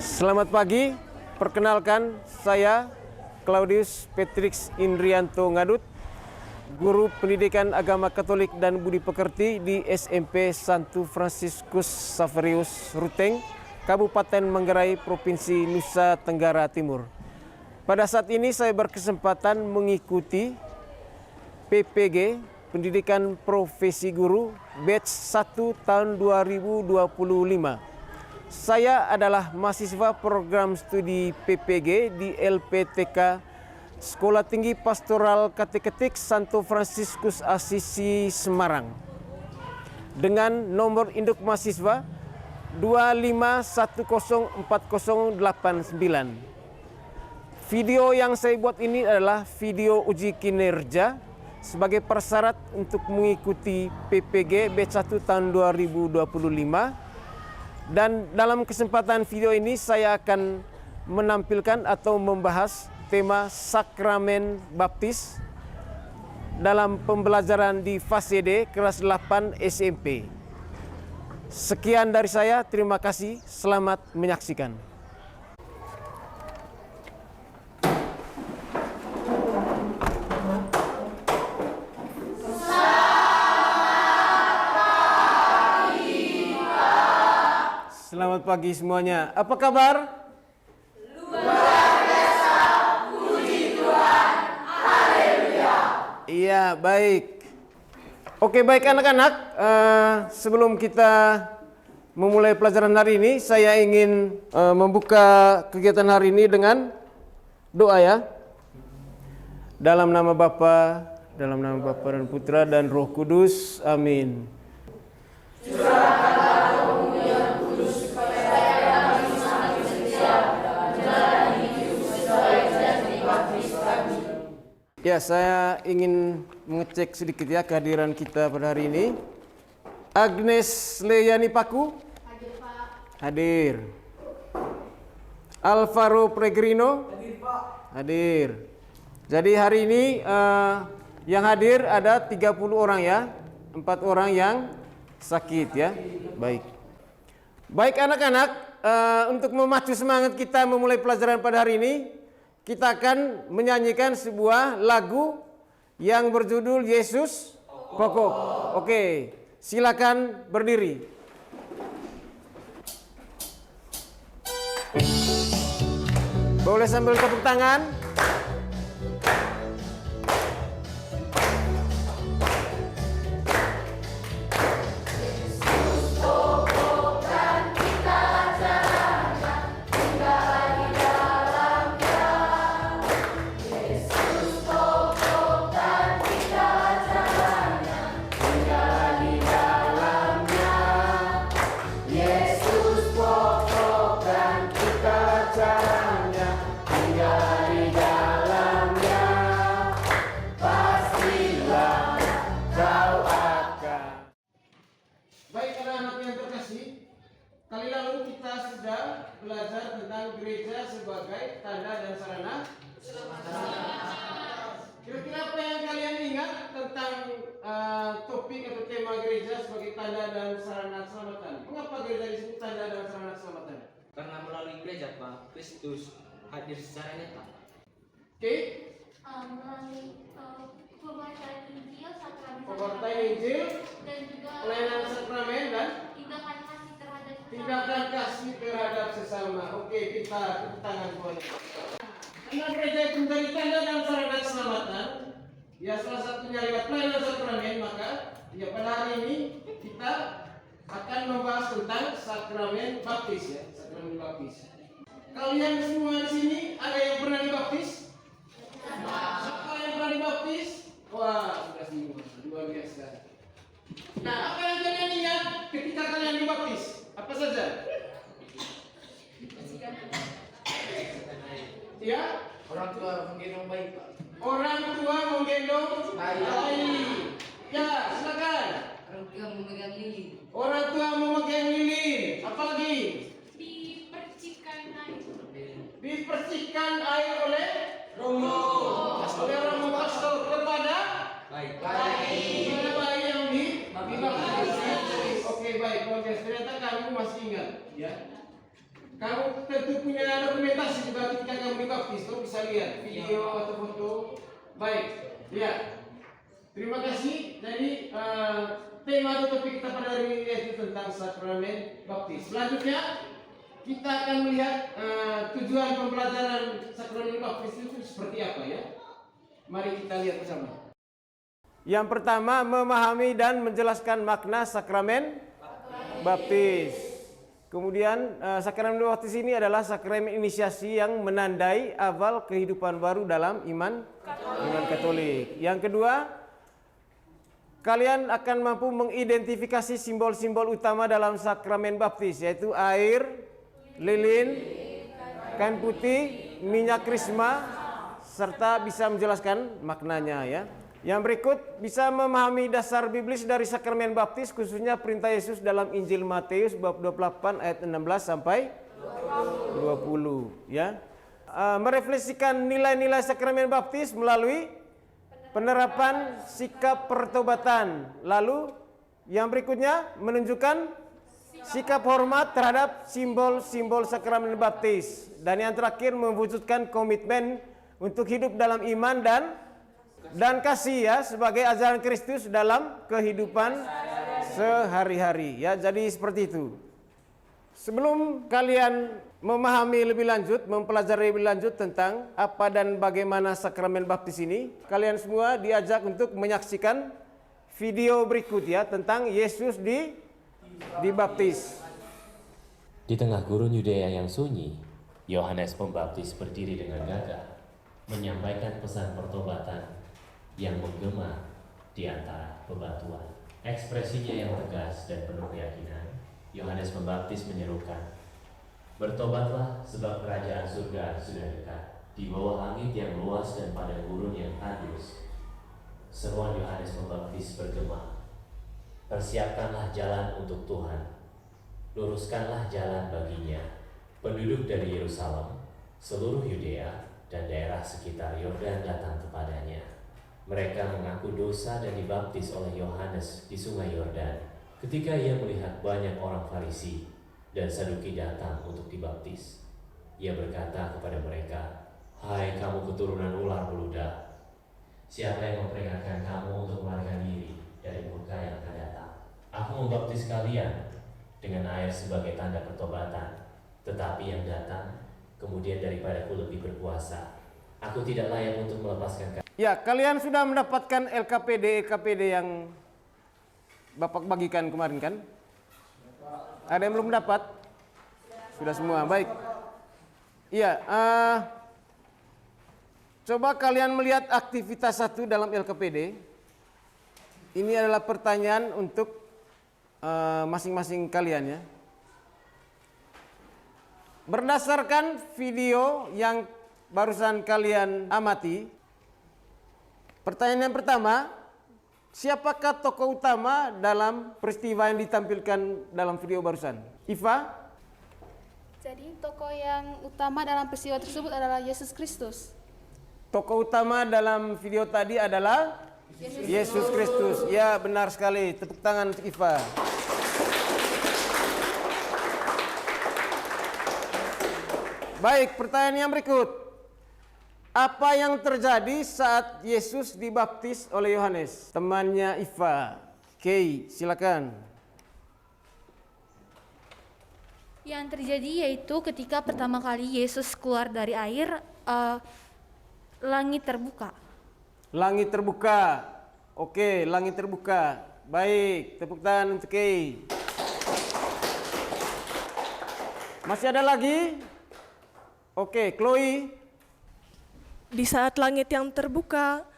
Selamat pagi, perkenalkan saya Claudius Petrix Indrianto Ngadut, Guru Pendidikan Agama Katolik dan Budi Pekerti di SMP Santo Fransiskus Xaverius Ruteng, Kabupaten Manggarai, Provinsi Nusa Tenggara Timur. Pada saat ini saya berkesempatan mengikuti PPG, Pendidikan Profesi Guru, batch 1 tahun 2025. Saya adalah mahasiswa program studi PPG di LPTK Sekolah Tinggi Pastoral Kateketik Santo Fransiskus Asisi Semarang dengan nomor induk mahasiswa 2510409. Video yang saya buat ini adalah video uji kinerja sebagai persyarat untuk mengikuti PPG batch 1 tahun 2025. Dan dalam kesempatan video ini saya akan menampilkan atau membahas tema sakramen baptis dalam pembelajaran di fase D kelas 8 SMP. Sekian dari saya, terima kasih, selamat menyaksikan. Selamat pagi semuanya. Apa kabar? Luar biasa, puji Tuhan, haleluya. Iya, baik. Oke, baik anak-anak. Sebelum kita memulai pelajaran hari ini, saya ingin membuka kegiatan hari ini dengan doa ya. Dalam nama Bapa, dalam nama Bapa dan Putra dan Roh Kudus. Amin. Ya, saya ingin mengecek sedikit ya kehadiran kita pada hari ini. Agnes Leyani Paku? Hadir, Pak. Hadir. Alvaro Pregrino? Hadir, Pak. Hadir. Jadi hari ini yang hadir ada 30 orang ya. 4 orang yang sakit ya. Baik. Baik anak-anak, untuk memacu semangat kita memulai pelajaran pada hari ini, kita akan menyanyikan sebuah lagu yang berjudul Yesus Pokok. Oke, silakan berdiri. Boleh sambil tepuk tangan. Kali lalu kita sudah belajar tentang gereja sebagai tanda dan sarana keselamatan. Kira-kira apa yang kalian ingat tentang topik atau tema gereja sebagai tanda dan sarana keselamatan? Mengapa gereja disebut tanda dan sarana keselamatan? Karena melalui gereja, Pak, Kristus hadir secara nyata. Oke, Melalui pembacaan Injil, sakramen pewartaan Injil, dan juga pelayanan sakramen dan tindakan kasih terhadap sesama. Oke, kita tepuk tangan semuanya. Karena gereja itu menjadi tanda dan sarana keselamatan, ya salah satunya lewat pelayanan sakramen, maka ya pada hari ini kita akan membahas tentang sakramen baptis ya, sakramen baptis. Kalian semua di sini ada yang pernah dibaptis? Siapa yang pernah dibaptis? Wah, sudah semua, luar biasa. Nah, apa yang kalian ingat ketika kalian dibaptis? Apa saja? Ya? Orang tua menggendong bayi, Pak. Orang tua menggendong bayi. Ya, silakan. Orang tua memegang lilin. Orang tua memegang lilin. Apa lagi? Dipercikan air oleh romo. Oleh romo pastor kepada Baik. kepada bayi yang dibaptis. Oke, baik. Ternyata kamu masih ingat, ya. Kamu tentu punya dokumentasi juga ketika kamu dibaptis, kamu bisa lihat video atau foto. Baik, ya. Terima kasih. Jadi tema atau topik kita pada hari ini yaitu tentang sakramen baptis. Selanjutnya kita akan melihat tujuan pembelajaran sakramen baptis itu seperti apa ya. Mari kita lihat bersama. Yang pertama, memahami dan menjelaskan makna sakramen baptis. Kemudian sakramen baptis ini adalah sakramen inisiasi yang menandai awal kehidupan baru dalam iman Katolik. Yang kedua, kalian akan mampu mengidentifikasi simbol-simbol utama dalam sakramen baptis, yaitu air, lilin, kain putih, minyak krisma, serta bisa menjelaskan maknanya ya. Yang berikut, bisa memahami dasar biblis dari sakramen baptis, khususnya perintah Yesus dalam Injil Matius bab 28 ayat 16 sampai 20 ya. Merefleksikan nilai-nilai sakramen baptis melalui penerapan sikap pertobatan. Lalu yang berikutnya menunjukkan sikap hormat terhadap simbol-simbol sakramen baptis. Dan yang terakhir mewujudkan komitmen untuk hidup dalam iman dan kasih ya sebagai ajaran Kristus dalam kehidupan sehari-hari ya. Jadi seperti itu. Sebelum kalian memahami lebih lanjut, mempelajari lebih lanjut tentang apa dan bagaimana sakramen baptis ini, kalian semua diajak untuk menyaksikan video berikut ya tentang Yesus dibaptis. Di tengah gurun Yudea yang sunyi, Yohanes Pembaptis berdiri dengan gagah, menyampaikan pesan pertobatan yang menggema di antara bebatuan. Ekspresinya yang tegas dan penuh keyakinan, Yohanes Pembaptis menyerukan, "Bertobatlah sebab kerajaan surga sudah dekat." Di bawah langit yang luas dan padang gurun yang tandus, seruan Yohanes Pembaptis bergema, "Persiapkanlah jalan untuk Tuhan, luruskanlah jalan baginya." Penduduk dari Yerusalem, seluruh Yudea, dan daerah sekitar Yordan datang kepadanya. Mereka mengaku dosa dan dibaptis oleh Yohanes di sungai Yordan. Ketika ia melihat banyak orang Farisi dan Saduki datang untuk dibaptis, ia berkata kepada mereka, "Hai kamu keturunan ular beludak, siapa yang memperingatkan kamu untuk melarikan diri dari murka yang akan datang? Aku membaptis kalian dengan air sebagai tanda pertobatan, tetapi yang datang kemudian daripadaku lebih berkuasa. Aku tidak layak untuk melepaskan kalian." Ya, kalian sudah mendapatkan LKPD yang Bapak bagikan kemarin kan? Ada yang belum dapat? Sudah semua, baik. Iya, coba kalian melihat aktivitas 1 dalam LKPD. Ini adalah pertanyaan untuk masing-masing kalian ya. Berdasarkan video yang barusan kalian amati, pertanyaan yang pertama, siapakah tokoh utama dalam peristiwa yang ditampilkan dalam video barusan? Iva? Jadi tokoh yang utama dalam peristiwa tersebut adalah Yesus Kristus. Tokoh utama dalam video tadi adalah Yesus Kristus. Ya, benar sekali. Tepuk tangan untuk Iva. Baik, pertanyaan yang berikut. Apa yang terjadi saat Yesus dibaptis oleh Yohanes? Temannya Iva. Kay, silakan. Yang terjadi yaitu ketika pertama kali Yesus keluar dari air, langit terbuka. Langit terbuka. Oke, langit terbuka. Baik, tepuk tangan untuk Kay. Masih ada lagi? Oke, Chloe. Di saat langit yang terbuka,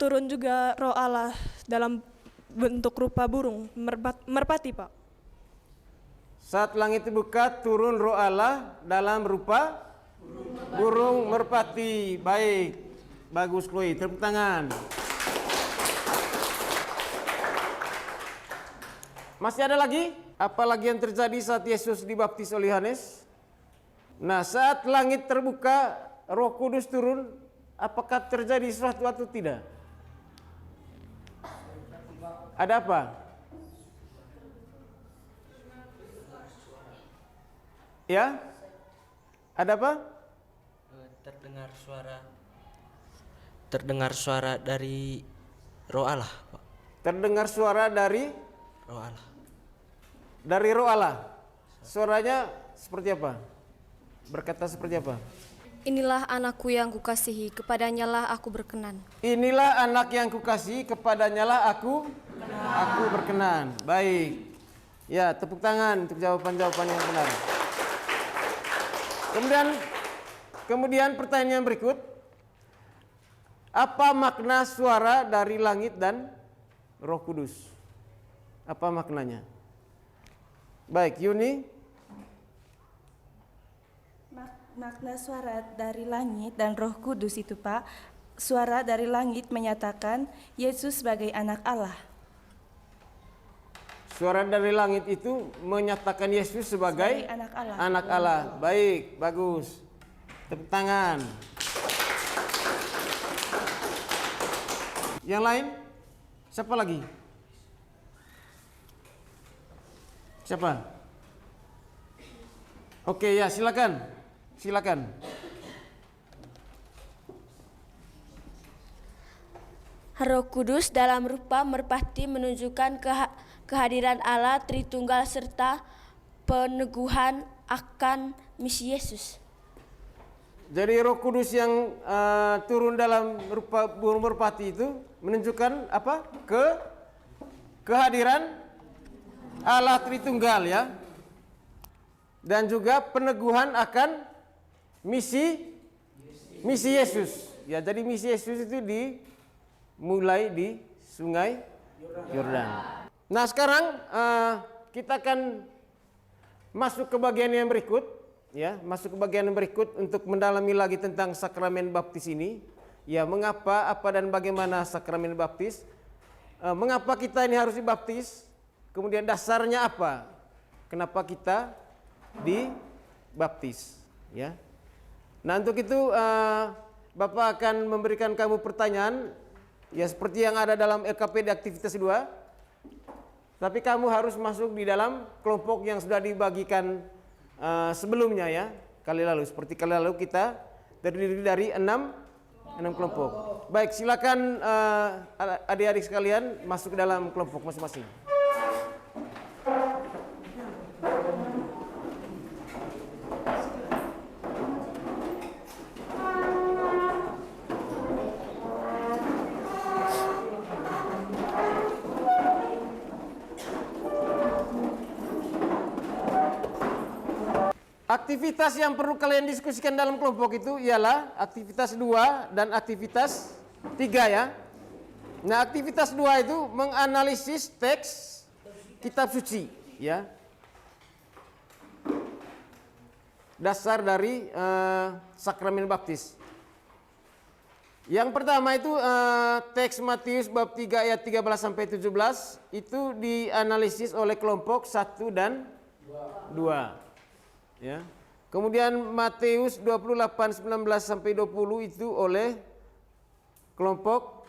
turun juga Roh Allah dalam bentuk rupa burung, merpati, Pak. Saat langit terbuka, turun Roh Allah dalam rupa burung merpati. Baik, bagus Chloe, tepuk tangan. Masih ada lagi? Apa lagi yang terjadi saat Yesus dibaptis oleh Yohanes? Nah, saat langit terbuka, Roh Kudus turun, apakah terjadi sesuatu atau tidak? Ada apa? Ya? Ada apa? Terdengar suara dari Roh Allah, Pak. Terdengar suara dari Roh Allah. Roh Allah. Suaranya seperti apa? Berkata seperti apa? Inilah anakku yang kukasihi, kepadanya lah aku berkenan. Inilah anak yang kukasihi, kepadanya lah aku berkenan. Baik. Ya, tepuk tangan untuk jawaban-jawaban yang benar. Kemudian pertanyaan berikut. Apa makna suara dari langit dan Roh Kudus? Apa maknanya? Baik, Yuni. Makna suara dari langit dan Roh Kudus itu, Pak, suara dari langit menyatakan Yesus sebagai anak Allah. Suara dari langit itu menyatakan Yesus sebagai Anak Allah. anak Allah. Baik, bagus. Tepuk tangan. Yang lain? Siapa lagi? Siapa? Oke, ya, silakan. Silakan. Roh Kudus dalam rupa merpati menunjukkan kehadiran Allah Tritunggal serta peneguhan akan misi Yesus. Jadi Roh Kudus yang turun dalam rupa burung merpati itu menunjukkan apa? Kehadiran Allah Tritunggal, ya. Dan juga peneguhan akan misi Yesus. Ya, jadi misi Yesus itu dimulai di Sungai Yordan. Nah, sekarang kita akan masuk ke bagian yang berikut, ya, masuk ke bagian yang berikut untuk mendalami lagi tentang sakramen baptis ini. Ya, mengapa, apa dan bagaimana sakramen baptis? Mengapa kita ini harus dibaptis? Kemudian dasarnya apa? Kenapa kita dibaptis? Ya. Nah, untuk itu Bapak akan memberikan kamu pertanyaan, ya, seperti yang ada dalam LKPD aktivitas 2. Tapi kamu harus masuk di dalam kelompok yang sudah dibagikan sebelumnya, ya, kali lalu. Seperti kali lalu kita terdiri dari 6 kelompok. Baik, silakan adik-adik sekalian masuk ke dalam kelompok masing-masing. Aktivitas yang perlu kalian diskusikan dalam kelompok itu ialah aktivitas 2 dan aktivitas 3, ya. Nah, aktivitas 2 itu menganalisis teks kitab suci, ya. Dasar dari sakramen baptis. Yang pertama itu teks Matius bab 3 ayat 13 sampai 17 itu dianalisis oleh kelompok 1 dan 2. Ya. Kemudian Matius 28 19 sampai 20 itu oleh kelompok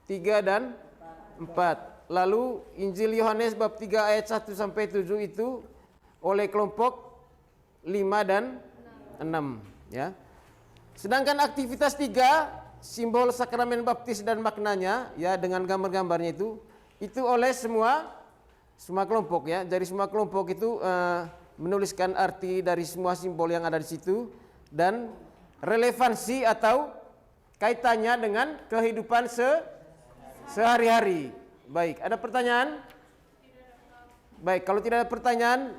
3 dan 4. Lalu Injil Yohanes bab 3 ayat 1 sampai 7 itu oleh kelompok 5 dan 6, ya. Sedangkan aktivitas 3 simbol sakramen baptis dan maknanya, ya, dengan gambar-gambarnya itu oleh semua kelompok, ya. Jadi semua kelompok itu menuliskan arti dari semua simbol yang ada di situ dan relevansi atau kaitannya dengan kehidupan sehari-hari. Baik, ada pertanyaan? Baik, kalau tidak ada pertanyaan,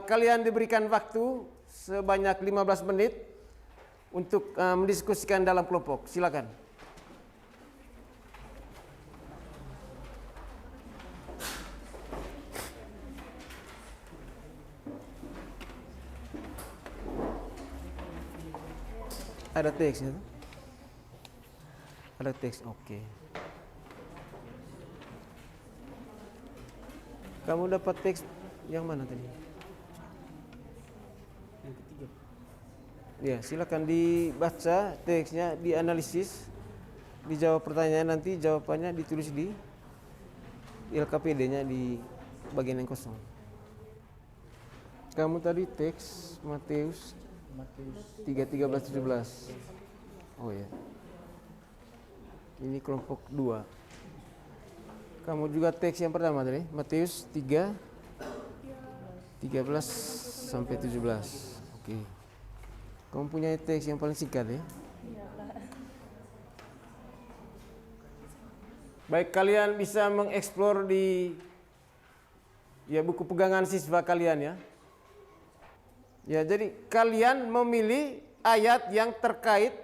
kalian diberikan waktu sebanyak 15 menit untuk mendiskusikan dalam kelompok. Silakan. Ada teksnya? Ada teks, oke. Kamu dapat teks yang mana tadi? Yang ketiga. Ya, silakan dibaca teksnya, dianalisis, dijawab pertanyaan, nanti jawabannya ditulis di LKPD-nya di bagian yang kosong. Kamu tadi teks Matius 3, 13, 17. Oh ya. Ini kelompok 2. Kamu juga teks yang pertama tadi, Matius 3, 13 sampai 17. Oke. Kamu punya teks yang paling singkat ya? Baik, kalian bisa mengeksplor di buku pegangan siswa kalian ya. Ya, jadi kalian memilih ayat yang terkait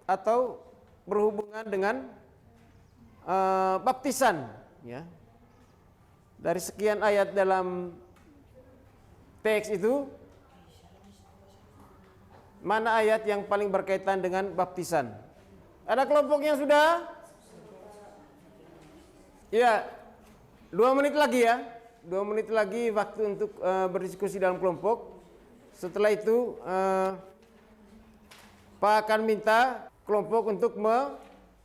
atau berhubungan dengan baptisan ya. Dari sekian ayat dalam teks itu, mana ayat yang paling berkaitan dengan baptisan? Ada kelompok yang sudah? Ya, 2 menit lagi ya. 2 menit lagi waktu untuk berdiskusi dalam kelompok. Setelah itu Pak akan minta kelompok untuk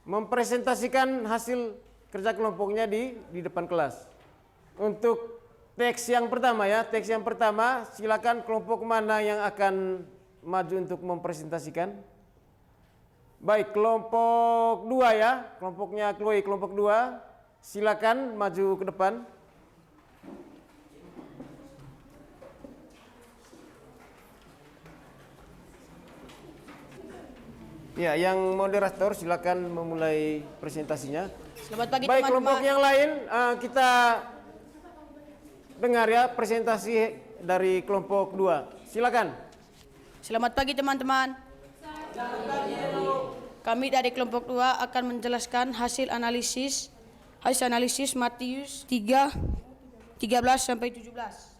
mempresentasikan hasil kerja kelompoknya di depan kelas. Untuk teks yang pertama ya, teks yang pertama silakan kelompok mana yang akan maju untuk mempresentasikan. Baik, kelompok 2 ya, kelompoknya Chloe, kelompok 2 silakan maju ke depan. Ya, yang moderator silakan memulai presentasinya. Selamat pagi baik, teman-teman. kelompok yang lain kita dengar ya presentasi dari kelompok 2. Silakan. Selamat pagi teman-teman. Kami dari kelompok 2 akan menjelaskan hasil analisis Matius 3, 13 sampai 17.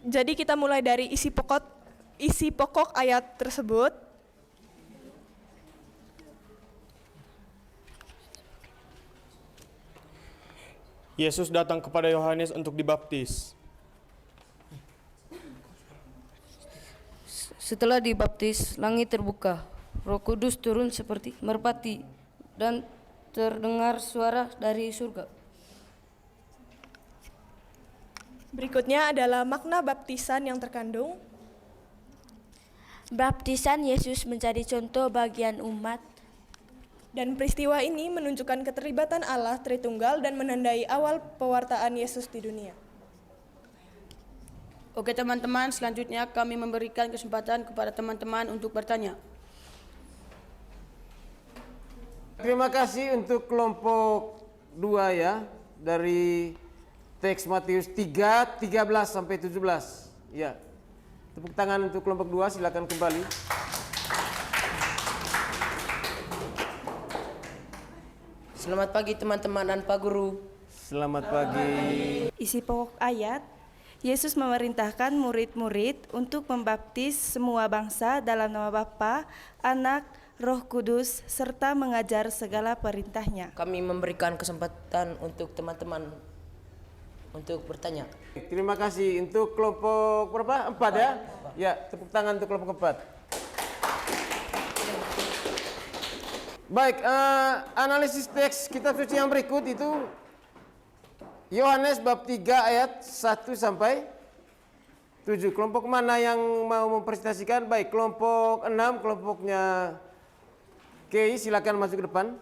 Jadi kita mulai dari isi pokok ayat tersebut. Yesus datang kepada Yohanes untuk dibaptis. Setelah dibaptis, langit terbuka, Roh Kudus turun seperti merpati, dan terdengar suara dari surga. Berikutnya adalah makna baptisan yang terkandung. Baptisan Yesus menjadi contoh bagian umat. Dan peristiwa ini menunjukkan keterlibatan Allah Tritunggal dan menandai awal pewartaan Yesus di dunia. Oke teman-teman, selanjutnya kami memberikan kesempatan kepada teman-teman untuk bertanya. Terima kasih untuk kelompok 2 ya, dari teks Matius 3, 13 sampai 17. Ya. Tepuk tangan untuk kelompok 2, silakan kembali. Selamat pagi teman-teman dan Pak Guru. Selamat pagi. Isi pokok ayat, Yesus memerintahkan murid-murid untuk membaptis semua bangsa dalam nama Bapa, Anak, Roh Kudus, serta mengajar segala perintahnya. Kami memberikan kesempatan untuk teman-teman untuk bertanya. Terima kasih untuk kelompok berapa? 4 ya? Ya, tepuk tangan untuk kelompok 4. Baik, analisis teks kitab suci yang berikut itu Yohanes bab 3 ayat 1 sampai 7. Kelompok mana yang mau mempresentasikan? Baik, kelompok 6, kelompoknya Kei, silakan masuk ke depan.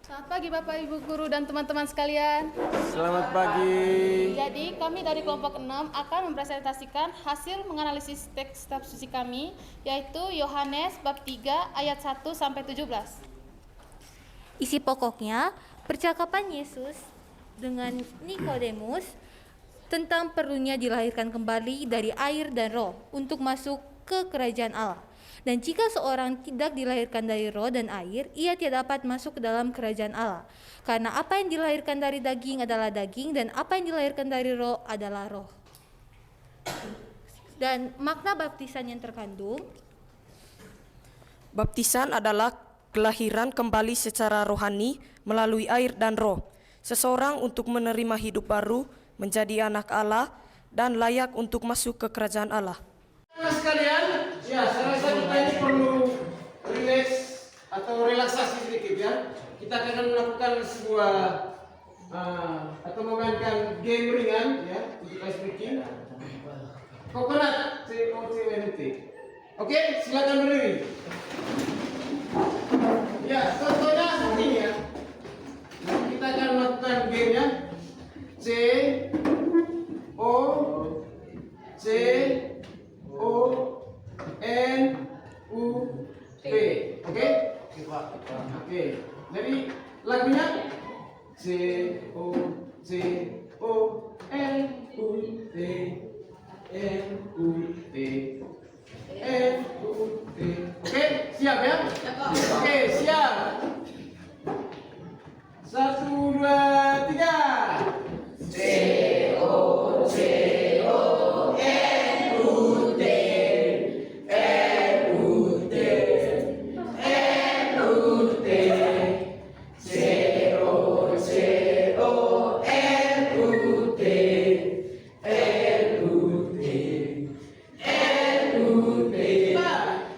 Selamat pagi Bapak Ibu Guru dan teman-teman sekalian. Selamat pagi. Jadi kami dari kelompok 6 akan mempresentasikan hasil menganalisis teks kitab suci kami, yaitu Yohanes bab 3 ayat 1 sampai 17. Isi pokoknya percakapan Yesus dengan Nikodemus tentang perlunya dilahirkan kembali dari air dan roh untuk masuk ke kerajaan Allah. Dan jika seorang tidak dilahirkan dari roh dan air, ia tidak dapat masuk ke dalam kerajaan Allah. Karena apa yang dilahirkan dari daging adalah daging, dan apa yang dilahirkan dari roh adalah roh. Dan makna baptisan yang terkandung. Baptisan adalah kelahiran kembali secara rohani melalui air dan roh. Seseorang untuk menerima hidup baru, menjadi anak Allah, dan layak untuk masuk ke kerajaan Allah. Sekalian, ya saya rasa kita ini perlu relax atau relaksasi sedikit ya. Kita akan melakukan sebuah atau memainkan game ringan ya untuk ice breaking. Coconut, COCNT. Oke, silakan berdiri. Ya, contohnya seperti ini ya. Kita akan melakukan gamenya. C O N U T. Oke? Oke. Jadi lagunya C O N U T N U T N U T. Oke, siap ya? Oke, siap. 1, 2, 3. C O N U T N U T N U T C O N U T N U T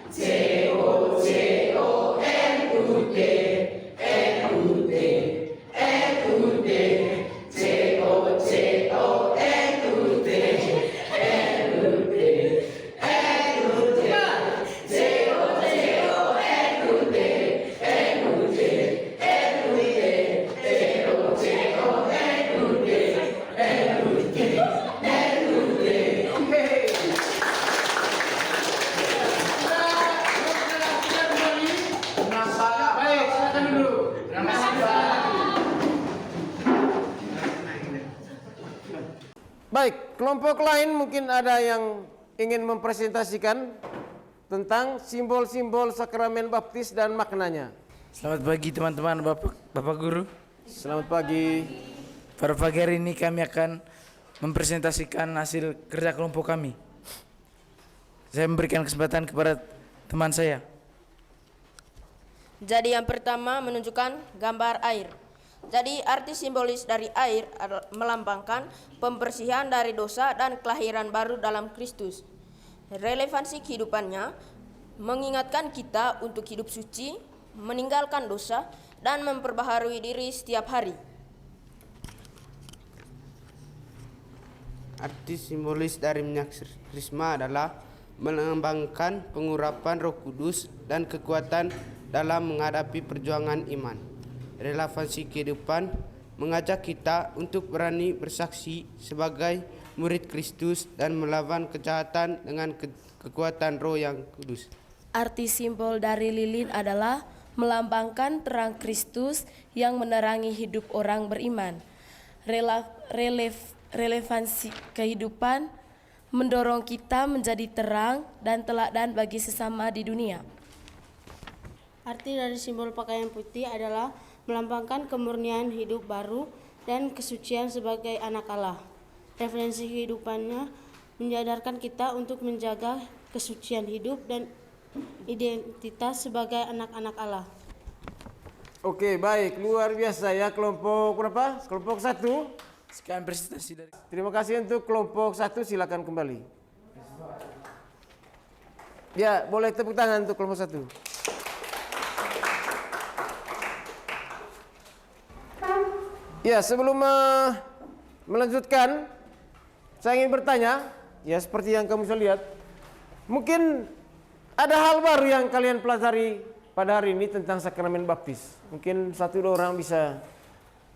N U T C O N U T N U T N U T C O N U T N U T N U T C O N U T N U T N U T C O N U T N U T N U T. Oke. Sudah kembali. Baik, silakan dulu. Terima kasih, Pak. Baik, kelompok lain mungkin ada yang ingin mempresentasikan tentang simbol-simbol sakramen baptis dan maknanya. Selamat pagi teman-teman, Bapak Guru. Selamat pagi. Pada pagi hari ini kami akan mempresentasikan hasil kerja kelompok kami. Saya memberikan kesempatan kepada teman saya. Jadi yang pertama menunjukkan gambar air. Jadi arti simbolis dari air adalah melambangkan pembersihan dari dosa dan kelahiran baru dalam Kristus. Relevansi kehidupannya mengingatkan kita untuk hidup suci, meninggalkan dosa, dan memperbaharui diri setiap hari. Arti simbolis dari minyak krisma adalah melambangkan pengurapan Roh Kudus dan kekuatan dalam menghadapi perjuangan iman. Relevansi kehidupan mengajak kita untuk berani bersaksi sebagai murid Kristus dan melawan kejahatan dengan kekuatan Roh yang kudus. Arti simbol dari lilin adalah melambangkan terang Kristus yang menerangi hidup orang beriman. Relevansi kehidupan mendorong kita menjadi terang dan teladan bagi sesama di dunia. Arti dari simbol pakaian putih adalah melambangkan kemurnian hidup baru dan kesucian sebagai anak Allah. Referensi kehidupannya menyadarkan kita untuk menjaga kesucian hidup dan identitas sebagai anak-anak Allah. Oke, baik, luar biasa ya kelompok berapa? Kelompok 1. Sekian presentasi dari. Terima kasih untuk kelompok 1, silakan kembali. Ya, boleh tepuk tangan untuk kelompok 1. Ya, sebelum melanjutkan, saya ingin bertanya, ya seperti yang kamu bisa lihat, mungkin ada hal baru yang kalian pelajari pada hari ini tentang sakramen baptis. Mungkin 1-2 orang bisa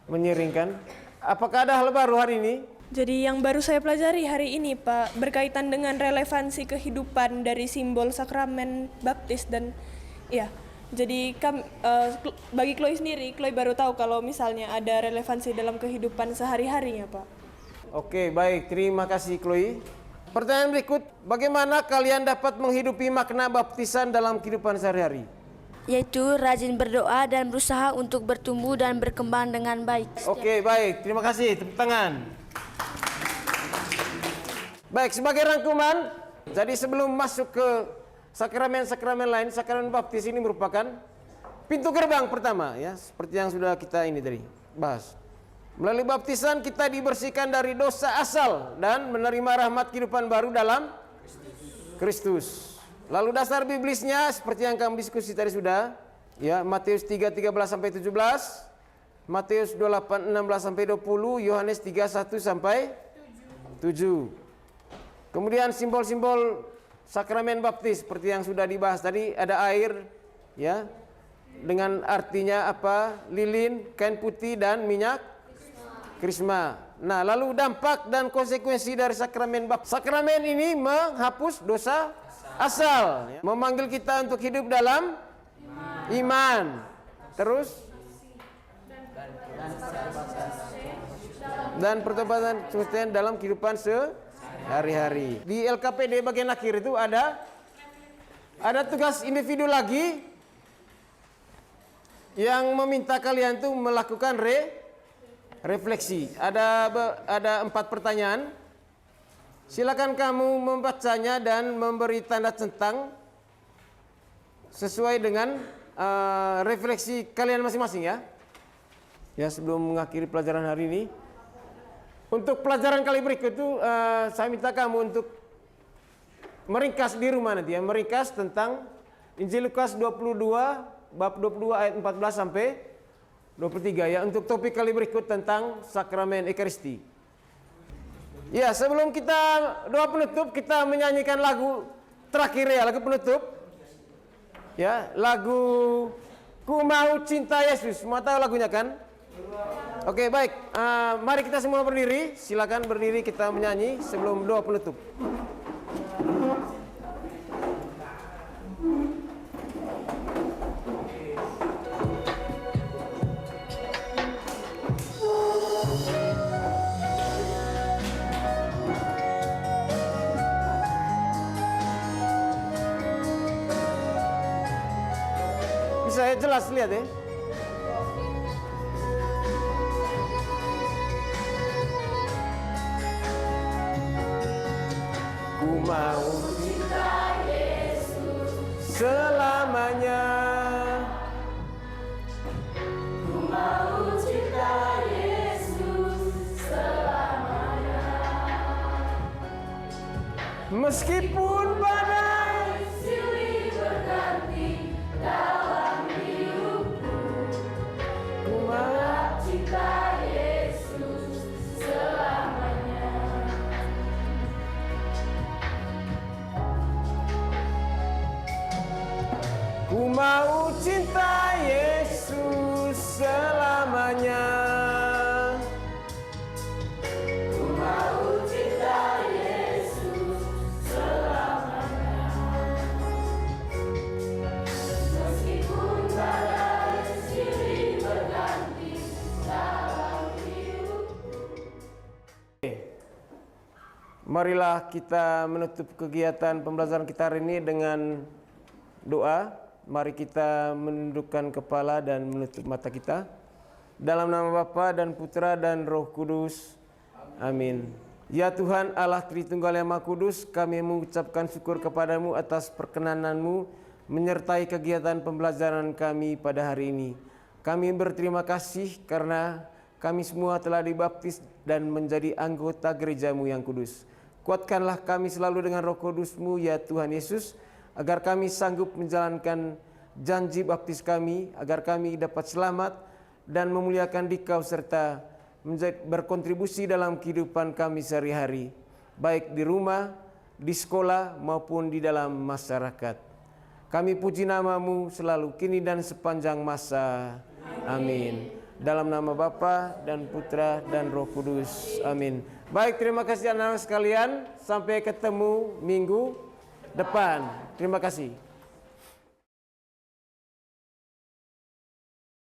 menyiringkan. Apakah ada hal baru hari ini? Jadi yang baru saya pelajari hari ini, Pak, berkaitan dengan relevansi kehidupan dari simbol sakramen baptis dan ya. Jadi bagi Chloe sendiri, Chloe baru tahu kalau misalnya ada relevansi dalam kehidupan sehari-harinya, Pak. Oke, baik. Terima kasih, Chloe. Pertanyaan berikut, bagaimana kalian dapat menghidupi makna baptisan dalam kehidupan sehari-hari? Yaitu rajin berdoa dan berusaha untuk bertumbuh dan berkembang dengan baik. Oke, baik. Terima kasih. Tepuk tangan. Baik, sebagai rangkuman, jadi sebelum masuk ke sakramen-sakramen lain, sakramen baptis ini merupakan pintu gerbang pertama ya, seperti yang sudah kita ini tadi bahas. Melalui baptisan kita dibersihkan dari dosa asal dan menerima rahmat kehidupan baru dalam Kristus. Lalu dasar biblisnya seperti yang kami diskusi tadi sudah ya, Matius 3:13-17, Matius 28 16 sampai 20, Yohanes 3 1 sampai 7. Kemudian simbol-simbol sakramen baptis seperti yang sudah dibahas tadi, ada air ya. Dengan artinya apa? Lilin, kain putih dan minyak krisma. Nah, lalu dampak dan konsekuensi dari sakramen baptis. Sakramen ini menghapus dosa asal, ya. Memanggil kita untuk hidup dalam iman. Terus dan pertobatan konsisten dalam kehidupan sehari-hari. Di LKPD bagian akhir itu ada tugas individu lagi yang meminta kalian tuh melakukan refleksi. Ada 4 pertanyaan. Silakan kamu membacanya dan memberi tanda centang sesuai dengan refleksi kalian masing-masing ya. Ya, sebelum mengakhiri pelajaran hari ini. Untuk pelajaran kali berikut itu saya minta kamu untuk meringkas di rumah nanti ya, meringkas tentang Injil Lukas 22 bab 22 ayat 14 sampai 23 ya, untuk topik kali berikut tentang sakramen Ekaristi. Ya, sebelum kita doa penutup, kita menyanyikan lagu terakhir ya, lagu penutup. Ya, lagu Ku Mau Cinta Yesus. Semua tahu lagunya kan? Oke, baik. Mari kita semua berdiri. Silakan berdiri, kita menyanyi sebelum doa penutup. Bisa jelas lihat ya. Ku mau cinta Yesus selamanya. Ku mau cinta Yesus selamanya. Meskipun badai silih berganti dalam hidupku, ku mau cinta Yesus selamanya. Ku mau cinta Yesus selamanya. Ku mau cinta Yesus selamanya. Meskipun badai silih berganti dalam hidupku. Marilah kita menutup kegiatan pembelajaran kita hari ini dengan doa. Mari kita menundukkan kepala dan menutup mata kita. Dalam nama Bapa dan Putra dan Roh Kudus. Amin. Ya Tuhan Allah Tritunggal yang Maha Kudus, kami mengucapkan syukur kepadamu atas perkenananmu menyertai kegiatan pembelajaran kami pada hari ini. Kami berterima kasih karena kami semua telah dibaptis dan menjadi anggota gerejamu yang kudus. Kuatkanlah kami selalu dengan Roh Kudus-Mu ya Tuhan Yesus, agar kami sanggup menjalankan janji baptis kami, agar kami dapat selamat dan memuliakan Dikau serta berkontribusi dalam kehidupan kami sehari-hari, baik di rumah, di sekolah maupun di dalam masyarakat. Kami puji nama-Mu selalu, kini dan sepanjang masa. Amin. Dalam nama Bapa dan Putra dan Roh Kudus. Amin. Baik, terima kasih anak-anak sekalian. Sampai ketemu minggu depan. Terima kasih.